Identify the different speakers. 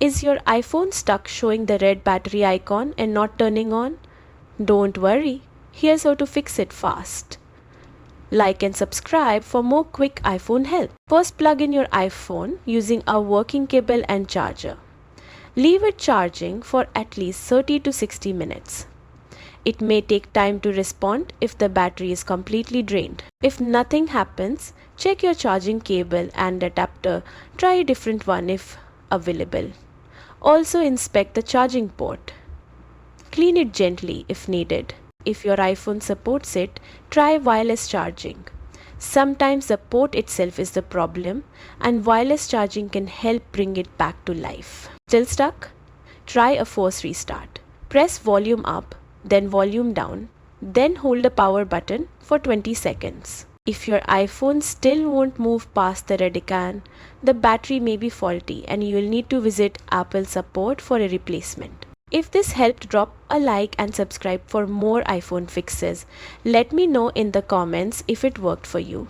Speaker 1: Is your iPhone stuck showing the red battery icon and not turning on? Don't worry, here's how to fix it fast. Like and subscribe for more quick iPhone help. First, plug in your iPhone using a working cable and charger. Leave it charging for at least 30 to 60 minutes. It may take time to respond if the battery is completely drained. If nothing happens, check your charging cable and adapter. Try a different one if available. Also inspect the charging port. Clean it gently if needed. If your iPhone supports it, try wireless charging. Sometimes the port itself is the problem, and wireless charging can help bring it back to life. Still stuck? Try a force restart. Press volume up, then volume down, then hold the power button for 20 seconds. If your iPhone still won't move past the red icon, the battery may be faulty and you will need to visit Apple support for a replacement. If this helped, drop a like and subscribe for more iPhone fixes. Let me know in the comments if it worked for you.